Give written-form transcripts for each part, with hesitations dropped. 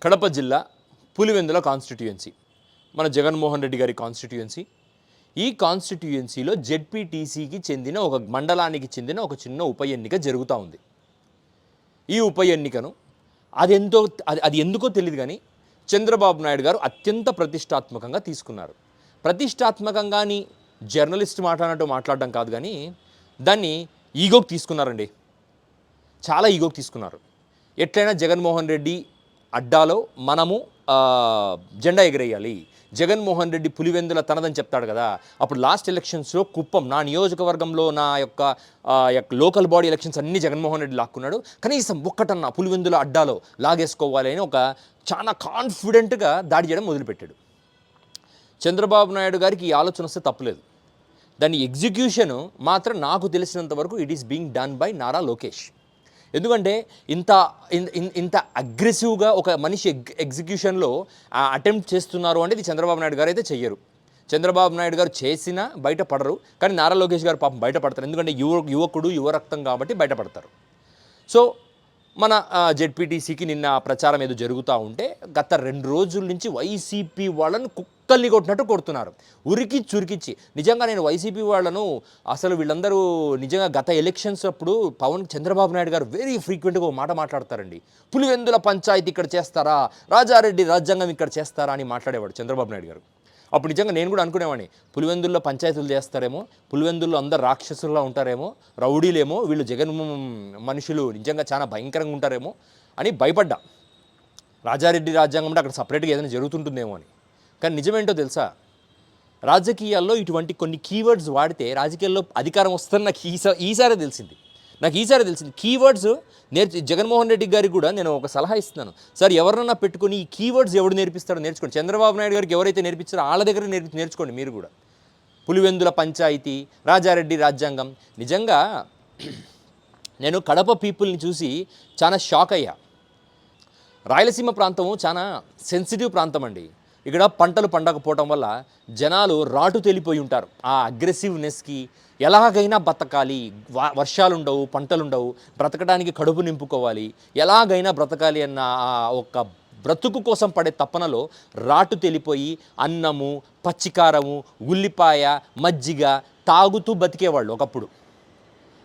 కడప జిల్లా పులివెందుల కాన్స్టిట్యుయెన్సీ మన జగన్మోహన్ రెడ్డి గారి కాన్స్టిట్యుయెన్సీ. ఈ కాన్స్టిట్యుయెన్సీలో జెడ్పీటీసీకి చెందిన ఒక మండలానికి చెందిన ఒక చిన్న ఉప ఎన్నిక జరుగుతూ ఉంది. ఈ ఉప ఎన్నికను అది ఎందుకో తెలియదు కానీ చంద్రబాబు నాయుడు గారు అత్యంత ప్రతిష్టాత్మకంగా తీసుకున్నారు. ప్రతిష్టాత్మకంగాని జర్నలిస్ట్ మాట్లాడడం కాదు కానీ దాన్ని ఈగోకి తీసుకున్నారండి. చాలా ఈగోకి తీసుకున్నారు. ఎట్లయినా జగన్మోహన్ రెడ్డి అడ్డాలో మనము జెండా ఎగరేయాలి, జగన్మోహన్ రెడ్డి పులివెందుల తనదని చెప్తాడు కదా. అప్పుడు లాస్ట్ ఎలక్షన్స్లో కుప్పం, నా నియోజకవర్గంలో నా యొక్క లోకల్ బాడీ ఎలక్షన్స్ అన్నీ జగన్మోహన్ రెడ్డి లాక్కున్నాడు. కనీసం ఒక్కటన్నా పులివెందుల అడ్డాలో లాగేసుకోవాలి అని ఒక చాలా కాన్ఫిడెంట్గా దాడి చేయడం మొదలుపెట్టాడు. చంద్రబాబు నాయుడు గారికి ఈ ఆలోచన వస్తే తప్పులేదు. దాని ఎగ్జిక్యూషన్ మాత్రం నాకు తెలిసినంత వరకు it is being done by Nara Lokesh. ఎందుకంటే ఇంత అగ్రెసివ్గా ఒక మనిషి ఎగ్జిక్యూషన్లో అటెంప్ట్ చేస్తున్నారు అంటే ఇది చంద్రబాబు నాయుడు గారు అయితే చెయ్యరు. చంద్రబాబు నాయుడు గారు చేసినా బయటపడరు, కానీ నారా లోకేష్ గారు పాపం బయటపడతారు. ఎందుకంటే యువకుడు యువరక్తం కాబట్టి బయటపడతారు. సో మన జెడ్పీటీసీకి నిన్న ప్రచారం ఏదో జరుగుతూ ఉంటే గత 2 రోజుల నుంచి వైసీపీ వాళ్ళను కుక్కల్ని కొట్టినట్టు కొడుతున్నారు, ఉరికి చురికిచ్చి. నిజంగా నేను వైసీపీ వాళ్ళను అసలు వీళ్ళందరూ నిజంగా గత ఎలక్షన్స్ అప్పుడు చంద్రబాబు నాయుడు గారు వెరీ ఫ్రీక్వెంట్గా ఒక మాట మాట్లాడతారండి. పులివెందుల పంచాయతీ ఇక్కడ చేస్తారా, రాజారెడ్డి రాజ్యాంగం ఇక్కడ చేస్తారా అని మాట్లాడేవాడు చంద్రబాబు నాయుడు గారు. అప్పుడు నిజంగా నేను కూడా అనుకునేవాడిని, పులివెందుల్లో పంచాయతీలు చేస్తారేమో, పులివెందుల్లో అందరు రాక్షసుల్లో ఉంటారేమో, రౌడీలేమో, వీళ్ళు జగన్ మనుషులు నిజంగా చాలా భయంకరంగా ఉంటారేమో అని భయపడ్డా. రాజారెడ్డి రాజ్యాంగం అంటే అక్కడ సపరేట్గా ఏదైనా జరుగుతుంటుందేమో అని. కానీ నిజమేంటో తెలుసా, రాజకీయాల్లో ఇటువంటి కొన్ని కీవర్డ్స్ వాడితే రాజకీయాల్లో అధికారం వస్తుందని నాకు ఈసారి తెలిసింది. కీవర్డ్స్ జగన్మోహన్ రెడ్డి గారికి కూడా నేను ఒక సలహా ఇస్తున్నాను. సార్, ఎవరినన్నా పెట్టుకుని ఈ కీవర్డ్స్ ఎవడు నేర్పిస్తాడో నేర్చుకోండి. చంద్రబాబు నాయుడు గారికి ఎవరైతే నేర్పించారో వాళ్ళ దగ్గర నేర్చుకోండి మీరు కూడా. పులివెందుల పంచాయతీ, రాజారెడ్డి రాజ్యాంగం. నిజంగా నేను కడప పీపుల్ని చూసి చాలా షాక్ అయ్యా. రాయలసీమ ప్రాంతము చాలా సెన్సిటివ్ ప్రాంతం అండి. ఇక్కడ పంటలు పండకపోవటం వల్ల జనాలు రాటు తేలిపోయి ఉంటారు. ఆ అగ్రెసివ్నెస్కి ఎలాగైనా బతకాలి, వర్షాలు ఉండవు, పంటలు ఉండవు, బ్రతకడానికి కడుపు నింపుకోవాలి, ఎలాగైనా బ్రతకాలి అన్న ఒక బ్రతుకు కోసం పడే తపనలో రాటు తేలిపోయి అన్నము, పచ్చికారము, ఉల్లిపాయ, మజ్జిగ తాగుతూ బతికేవాళ్ళు ఒకప్పుడు.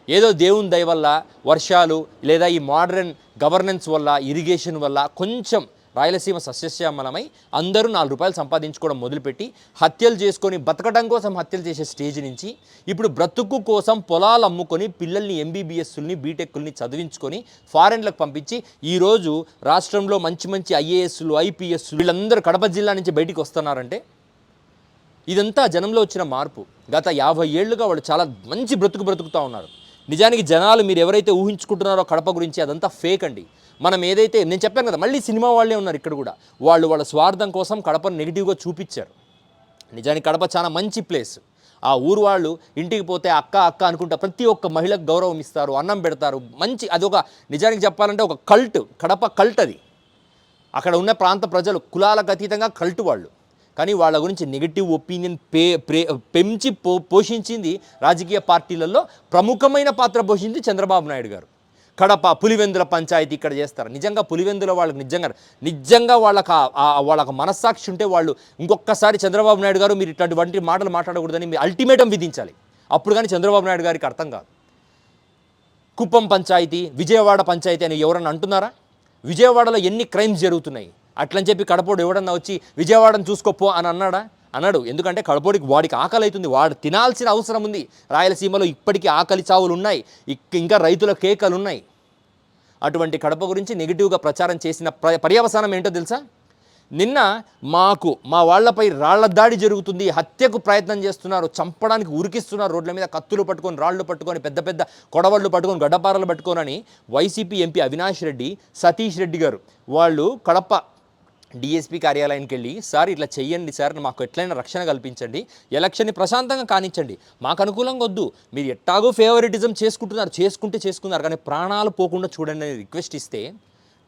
ఏదో దేవుని దయ వల్ల వర్షాలు లేదా ఈ మోడర్న్ గవర్నెన్స్ వల్ల, ఇరిగేషన్ వల్ల కొంచెం రాయలసీమ సస్యశ్యామలమై అందరూ 4 రూపాయలు సంపాదించుకోవడం మొదలుపెట్టి హత్యలు చేసుకొని బతకడం కోసం హత్యలు చేసే స్టేజ్ నుంచి ఇప్పుడు బ్రతుకు కోసం పొలాలు అమ్ముకొని పిల్లల్ని ఎంబీబీఎస్ని బీటెక్ని చదివించుకొని ఫారెన్లకు పంపించి ఈరోజు రాష్ట్రంలో మంచి ఐఏఎస్లు, ఐపీఎస్లు వీళ్ళందరూ కడప జిల్లా నుంచి బయటికి వస్తున్నారంటే ఇదంతా జనంలో వచ్చిన మార్పు. గత 50 ఏళ్లుగా వాళ్ళు చాలా మంచి బ్రతుకుతూ ఉన్నారు. నిజానికి జనాలు మీరు ఎవరైతే ఊహించుకుంటున్నారో కడప గురించి అదంతా ఫేక్ అండి. మనం ఏదైతే నేను చెప్పాను కదా, మళ్ళీ సినిమా వాళ్ళే ఉన్నారు ఇక్కడ కూడా. వాళ్ళ స్వార్థం కోసం కడపను నెగిటివ్గా చూపించారు. నిజానికి కడప చాలా మంచి ప్లేస్. ఆ ఊరు వాళ్ళు ఇంటికి పోతే అక్క అనుకుంటా ప్రతి ఒక్క మహిళకు గౌరవం ఇస్తారు, అన్నం పెడతారు. మంచి అదొక నిజానికి చెప్పాలంటే ఒక కల్ట్, కడప కల్ట్ అది. అక్కడ ఉన్న ప్రాంత ప్రజలు కులాలకు అతీతంగా కల్ట్ వాళ్ళు. కానీ వాళ్ళ గురించి నెగిటివ్ ఒపీనియన్ పెంచి పోషించింది రాజకీయ పార్టీలలో ప్రముఖమైన పాత్ర పోషించింది చంద్రబాబు నాయుడు గారు. కడప పులివెందుల పంచాయతీ ఇక్కడ చేస్తారు. నిజంగా పులివెందుల వాళ్ళకి నిజంగా వాళ్ళకి మనస్సాక్షి ఉంటే వాళ్ళు ఇంకొకసారి చంద్రబాబు నాయుడు గారు మీరు ఇట్లాంటి మాటలు మాట్లాడకూడదని మీరు అల్టిమేటం విధించాలి. అప్పుడు కానీ చంద్రబాబు నాయుడు గారికి అర్థం కాదు. కుప్పం పంచాయతీ, విజయవాడ పంచాయతీ అని ఎవరన్నా అంటున్నారా? విజయవాడలో ఎన్ని క్రైమ్స్ జరుగుతున్నాయి. అట్లని చెప్పి కడపోడు ఎవడన్నా వచ్చి విజయవాడను చూసుకోపో అని అన్నాడు. ఎందుకంటే కడపోడికి వాడికి ఆకలి అవుతుంది, వాడు తినాల్సిన అవసరం ఉంది. రాయలసీమలో ఇప్పటికీ ఆకలి చావులు ఉన్నాయి, ఇంకా రైతుల కేకలు ఉన్నాయి. అటువంటి కడప గురించి నెగిటివ్గా ప్రచారం చేసిన పర్యవసానం ఏంటో తెలుసా? నిన్న మా వాళ్లపై రాళ్ల దాడి జరుగుతుంది, హత్యకు ప్రయత్నం చేస్తున్నారు, చంపడానికి ఉరికిస్తున్నారు, రోడ్ల మీద కత్తులు పట్టుకొని, రాళ్లు పట్టుకొని, పెద్ద కొడవళ్ళు పట్టుకొని, గడ్డపారలు పట్టుకోనని వైసీపీ ఎంపీ అవినాష్ రెడ్డి, సతీష్ రెడ్డి గారు వాళ్ళు కడప డిఎస్పీ కార్యాలయానికి వెళ్ళి, సార్ ఇట్లా చెయ్యండి సార్, మాకు ఎట్లయినా రక్షణ కల్పించండి, ఎలక్షన్ని ప్రశాంతంగా కానిచ్చండి, మాకు అనుకూలంగా వద్దు, మీరు ఎట్టాగో ఫేవరెటిజం చేసుకుంటున్నారు కానీ ప్రాణాలు పోకుండా చూడండి అని రిక్వెస్ట్ ఇస్తే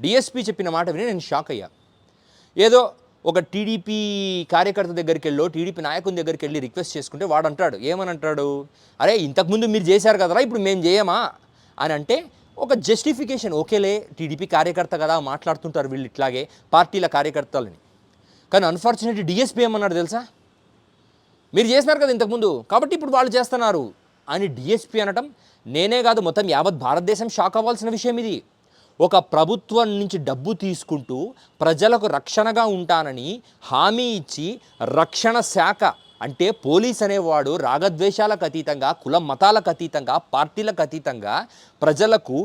డిఎస్పీ చెప్పిన మాట విని నేను షాక్ అయ్యా. ఏదో ఒక టీడీపీ కార్యకర్త దగ్గరికి వెళ్ళో, టీడీపీ నాయకుని దగ్గరికి వెళ్ళి రిక్వెస్ట్ చేసుకుంటే వాడు అంటాడు, ఏమని అంటాడు, అరే ఇంతకుముందు మీరు చేశారు కదరా ఇప్పుడు మేము చేయమా అని అంటే ఒక జస్టిఫికేషన్, ఓకేలే టీడీపీ కార్యకర్త కదా మాట్లాడుతుంటారు వీళ్ళు ఇట్లాగే పార్టీల కార్యకర్తలని. కానీ అన్ఫార్చునేట్లీ డిఎస్పీ ఏమన్నాడు తెలుసా, మీరు చేసినారు కదా ఇంతకుముందు కాబట్టి ఇప్పుడు వాళ్ళు చేస్తున్నారు అని డిఎస్పీ అనటం, నేనే కాదు మొత్తం యావత్ భారతదేశం షాక్ అవ్వాల్సిన విషయం ఇది. ఒక ప్రభుత్వం నుంచి డబ్బు తీసుకుంటూ ప్రజలకు రక్షణగా ఉంటానని హామీ ఇచ్చి రక్షణ శాఖ అంటే పోలీస్ అనేవాడు రాగద్వేషాలకు అతీతంగా, కుల మతాలకు అతీతంగా, పార్టీలకు అతీతంగా ప్రజలకు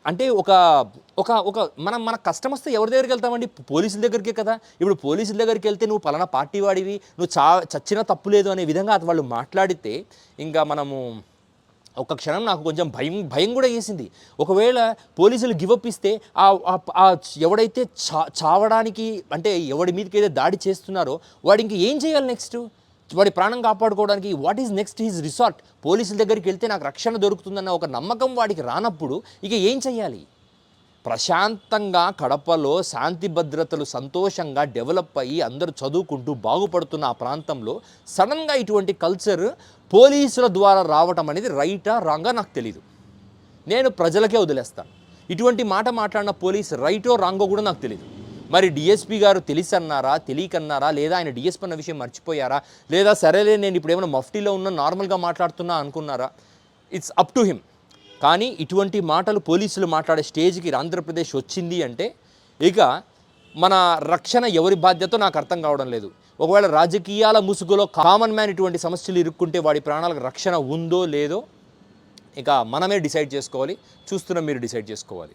అంటే ఒక ఒక ఒక మన కష్టం వస్తే ఎవరి దగ్గరికి వెళ్తామండి? పోలీసుల దగ్గరికే కదా. ఇప్పుడు పోలీసుల దగ్గరికి వెళ్తే నువ్వు పలానా పార్టీ వాడివి, నువ్వు చచ్చినా తప్పు లేదు అనే విధంగా వాళ్ళు మాట్లాడితే ఇంకా మనము ఒక క్షణం నాకు కొంచెం భయం కూడా వేసింది. ఒకవేళ పోలీసులు గివప్ ఇస్తే ఎవడైతే చావడానికి అంటే ఎవడి మీదకి అయితే దాడి చేస్తున్నారో వాడు ఇంక ఏం చేయాలి నెక్స్ట్? వాడి ప్రాణం కాపాడుకోవడానికి what is next his resort? పోలీసుల దగ్గరికి వెళ్తే నాకు రక్షణ దొరుకుతుందన్న ఒక నమ్మకం వాడికి రానప్పుడు ఇక ఏం చేయాలి? ప్రశాంతంగా కడపలో శాంతి భద్రతలు సంతోషంగా డెవలప్ అయ్యి అందరూ చదువుకుంటూ బాగుపడుతున్న ఆ ప్రాంతంలో సడన్గా ఇటువంటి కల్చర్ పోలీసుల ద్వారా రావటం అనేది రైటా రాంగా నాకు తెలీదు. నేను ప్రజలకే వదిలేస్తాను. ఇటువంటి మాట మాట్లాడిన పోలీస్ రైటో రాంగో కూడా నాకు తెలీదు. మరి డిఎస్పీ గారు తెలిసన్నారా, తెలియకన్నారా, లేదా ఆయన డిఎస్పీ అన్న విషయం మర్చిపోయారా, లేదా సరేలే నేను ఇప్పుడు ఏమైనా మఫ్టీలో ఉన్నా నార్మల్గా మాట్లాడుతున్నా అనుకున్నారా? It's up to him. కానీ ఇటువంటి మాటలు పోలీసులు మాట్లాడే స్టేజ్కి ఆంధ్రప్రదేశ్ వచ్చింది అంటే ఇక మన రక్షణ ఎవరి బాధ్యతో నాకు అర్థం కావడం లేదు. ఒకవేళ రాజకీయాల ముసుగులో కామన్ మ్యాన్ ఇటువంటి సమస్యలు ఇరుక్కుంటే వాడి ప్రాణాలకు రక్షణ ఉందో లేదో ఇక మనమే డిసైడ్ చేసుకోవాలి. చూస్తున్న మీరు డిసైడ్ చేసుకోవాలి.